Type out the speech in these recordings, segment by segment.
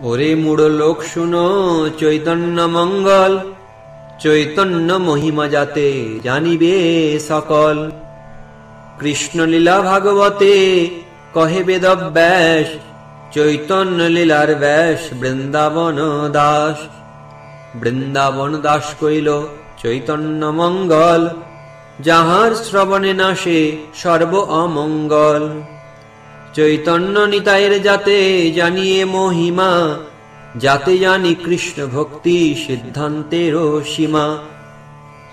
ওরে মূঢ় লোক শুনো চৈতন্য মঙ্গল, চৈতন্য মহিমা যাতে জানিবে সকল। কৃষ্ণ লীলা ভাগবতে কহে বেদব্যাস, চৈতন্য লীলার ব্যাস বৃন্দাবন দাস। বৃন্দাবন দাস কইল চৈতন্য মঙ্গল, যাহার শ্রবণে নাশে সর্ব অমঙ্গল। চৈতন্য নিতাইয়ের যাতে জানিয়ে মহিমা, যাতে জানি কৃষ্ণ ভক্তি সিদ্ধান্তেরও সীমা।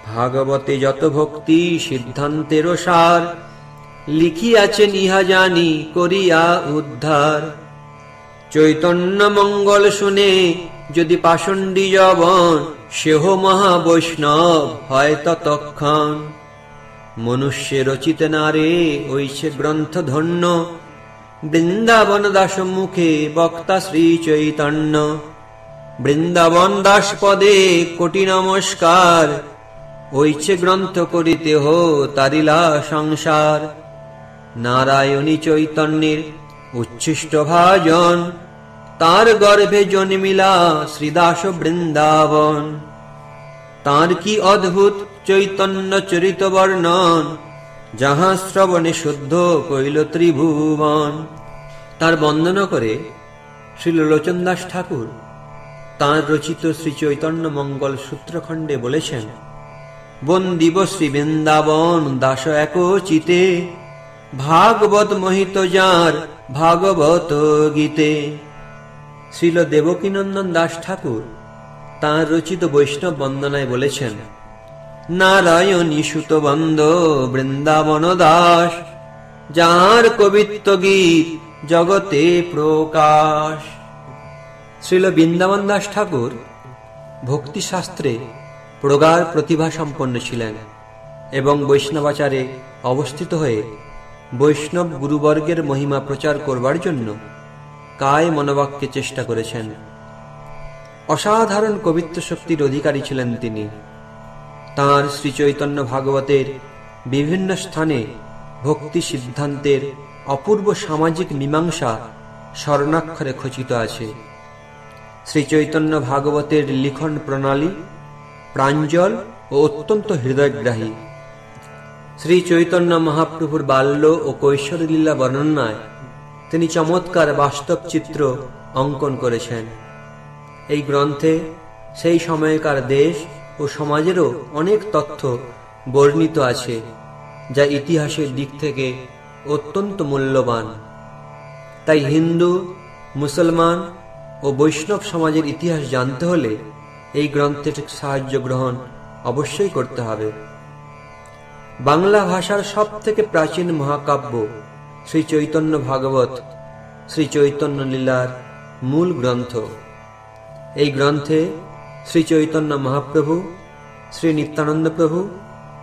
ভাগবতে যত ভক্তি সিদ্ধান্তেরও সার, লিখিয়াছেন ইহা জানি করিয়া উদ্ধার। চৈতন্য মঙ্গল শুনে যদি পাষণ্ডী যবন, সেহ মহা বৈষ্ণব হয় ততক্ষণ। মনুষ্যে রচিত নারে ঐছে গ্রন্থ ধন্য, বৃন্দাবন দাস মুখে বক্তা শ্রী চৈতন্য। বৃন্দাবন দাস পদে কোটি নমস্কার, ঐছে গ্রন্থ করিতে হো তারিলা সংসার। নারায়ণী চৈতন্যের উচ্ছিষ্ট ভাজন, তার গর্ভে জন্মিলা শ্রীদাস বৃন্দাবন। তার কি অদ্ভুত চৈতন্য চরিত বর্ণন, যাহা শ্রবণে শুদ্ধ কইল ত্রিভুবন। তার বন্দনা করে শ্রীল লোচন দাস ঠাকুর তাঁর রচিত শ্রী চৈতন্য মঙ্গল সূত্রখণ্ডে বলেছেন, বন্দিব শ্রী বৃন্দাবন দাস এক চিতে, ভাগবত মোহিত যার ভাগবত গীতে। শ্রীল দেবকীনন্দন দাস ঠাকুর তাঁর রচিত বৈষ্ণব বন্দনায় বলেছেন, নারায়ণী সুত বন্দ বৃন্দাবন দাস, যার কবিত্ব গীত জগতে প্রকাশ। শ্রীল বৃন্দাবন দাস ঠাকুর ভক্তি শাস্ত্রে প্রগাঢ় প্রতিভা সম্পন্ন ছিলেন এবং বৈষ্ণবাচারে অবস্থিত হয়ে বৈষ্ণব গুরুবর্গের মহিমা প্রচার করবার জন্য কায় মনোবাক্যে চেষ্টা করেছেন। অসাধারণ কবিত্ব শক্তির অধিকারী ছিলেন তিনি। তাঁর শ্রী চৈতন্য ভাগবতের বিভিন্ন স্থানে ভক্তি সিদ্ধান্তের অপূর্ব সামাজিক মীমাংসা স্বর্ণাক্ষরে খচিত আছে। শ্রী চৈতন্য ভাগবতের লিখন প্রণালী প্রাঞ্জল ও অত্যন্ত হৃদয়গ্রাহী। শ্রী চৈতন্য মহাপ্রভুর বাল্য ও কৈশোর লীলা বর্ণনায় তিনি চমৎকার বাস্তব চিত্র অঙ্কন করেছেন। এই গ্রন্থে সেই সময়কার দেশ ও সমাজেরও অনেক তথ্য বর্ণিত আছে, যা ইতিহাসের দিক থেকে অত্যন্ত মূল্যবান। তাই হিন্দু, মুসলমান ও বৈষ্ণব সমাজের ইতিহাস জানতে হলে এই গ্রন্থের সাহায্য গ্রহণ অবশ্যই করতে হবে। বাংলা ভাষার সব থেকে প্রাচীন মহাকাব্য শ্রী চৈতন্য ভাগবত শ্রী চৈতন্য লীলার মূল গ্রন্থ। এই গ্রন্থে শ্রী চৈতন্য মহাপ্রভু, শ্রী নিত্যানন্দ প্রভু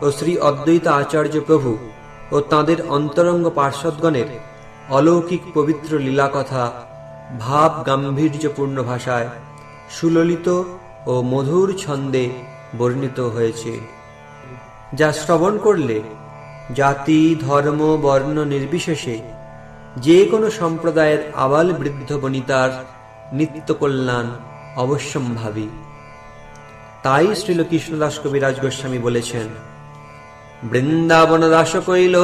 ও শ্রী অদ্বৈত আচার্য প্রভু ও তাঁদের অন্তরঙ্গ পার্ষদগণের অলৌকিক পবিত্র লীলা কথা ভাব গাম্ভীর্যপূর্ণ ভাষায় সুললিত ও মধুর ছন্দে বর্ণিত হয়েছে, যা শ্রবণ করলে জাতি, ধর্ম, বর্ণ নির্বিশেষে যে কোনো সম্প্রদায়ের আবাল বৃদ্ধ বনিতার নিত্য কল্যাণ অবশ্যম্ভাবী। তাই শ্রীল কৃষ্ণদাস কবিরাজ গোস্বামী বলেছেন, বৃন্দাবন দাস কইল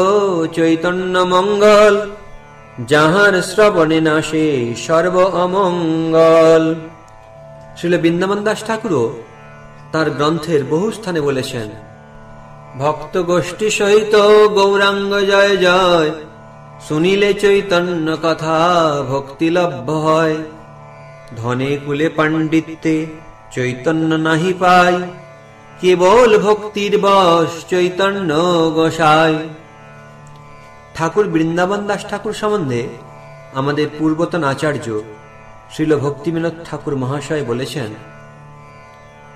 চৈতন্য মঙ্গল, যাহার শ্রবণে নাশে সর্ব অমঙ্গল। শ্রীল বৃন্দাবন দাস ঠাকুরও তার গ্রন্থের বহু স্থানে বলেছেন, ভক্ত গোষ্ঠী সহিত গৌরাঙ্গ জয় জয়, শুনিলে চৈতন্য কথা ভক্তি লভ্য হয়। ধনে কুলে পাণ্ডিত্যে চৈতন্য নাহি পাই, কেবল ভক্তির বশ চৈতন্য গোসাই। ঠাকুর বৃন্দাবন দাস ঠাকুর সম্বন্ধে আমাদের পূর্বতন আচার্য শ্রীল ভক্তিবিনোদ ঠাকুর মহাশয় বলেছেন,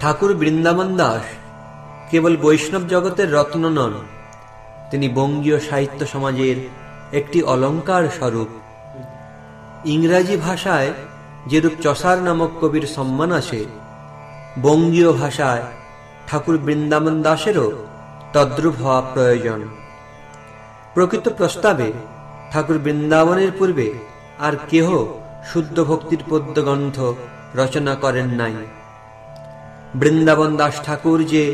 ঠাকুর বৃন্দাবন দাস কেবল বৈষ্ণব জগতের রত্ন নন, তিনি বঙ্গীয় সাহিত্য সমাজের একটি অলঙ্কার স্বরূপ। ইংরাজি ভাষায় যেরূপ চসার নামক কবির সম্মান আছে, বঙ্গীয় ভাষায় ঠাকুর বৃন্দাবন দাসেরও তদ্রূপ হওয়া প্রয়োজন। প্রকৃত প্রস্তাবে ঠাকুর বৃন্দাবনের পূর্বে আর কেহ শুদ্ধ ভক্তির পদ্য গ্রন্থ রচনা করেন নাই। বৃন্দাবন দাস ঠাকুর যে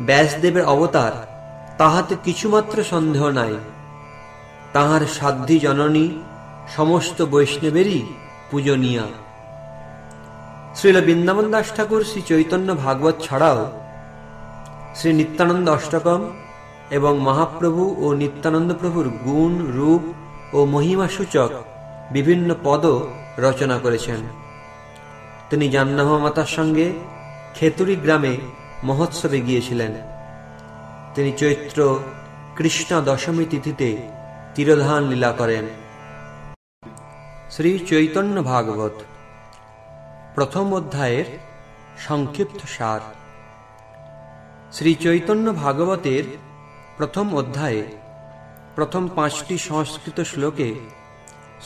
ব্যাসদেবের অবতার তাহাতে কিছুমাত্র সন্দেহ নাই। তাহার সাধ্বী জননী সমস্ত বৈষ্ণবেরই পূজনীয়া। শ্রীল বৃন্দাবন দাস ঠাকুর শ্রী চৈতন্য ভাগবত ছাড়াও শ্রী নিত্যানন্দ অষ্টকম এবং মহাপ্রভু ও নিত্যানন্দ প্রভুর গুণ, রূপ ও মহিমা সূচক বিভিন্ন পদ রচনা করেছেন। তিনি জাহ্নবী মাতার সঙ্গে খেতুরি গ্রামে মহোৎসবে গিয়েছিলেন। তিনি চৈত্র কৃষ্ণ দশমী তিথিতে তিরোধান লীলা করেন। শ্রী চৈতন্য ভাগবত প্রথম অধ্যায়ের সংক্ষিপ্ত সার। শ্রী চৈতন্য ভাগবতের প্রথম অধ্যায়ে প্রথম 5টি সংস্কৃত শ্লোকে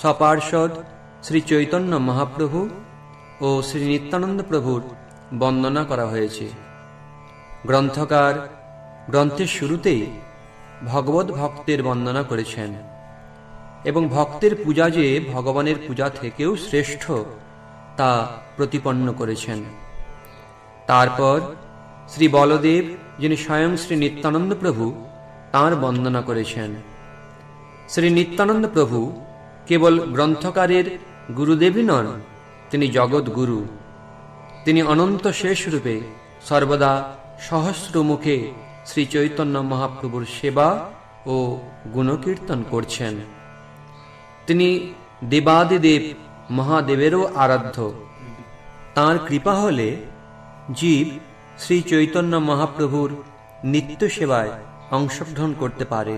সপার্ষদ শ্রী চৈতন্য মহাপ্রভু ও শ্রী নিত্যানন্দ প্রভুর বন্দনা করা হয়েছে। গ্রন্থকার গ্রন্থের শুরুতেই ভগবত ভক্তের বন্দনা করেছেন এবং ভক্তের পূজা যে ভগবানের পূজা থেকেও শ্রেষ্ঠ তা প্রতিপন্ন করেছেন। তারপর শ্রী বলদেব, যিনি স্বয়ং শ্রী নিত্যানন্দ প্রভু, তাঁর বন্দনা করেছেন। শ্রী নিত্যানন্দ প্রভু কেবল গ্রন্থকারের গুরুদেবই নন, তিনি জগৎ গুরু। তিনি অনন্ত শেষ রূপে সর্বদা সহস্র মুখে শ্রী চৈতন্য মহাপ্রভুর সেবা ও গুণকীর্তন করছেন। তিনি দেবাদিদেব মহাদেবেরও আরাধ্য। তাঁর কৃপা হলে জীব শ্রী চৈতন্য মহাপ্রভুর নিত্য সেবায় অংশগ্রহণ করতে পারে।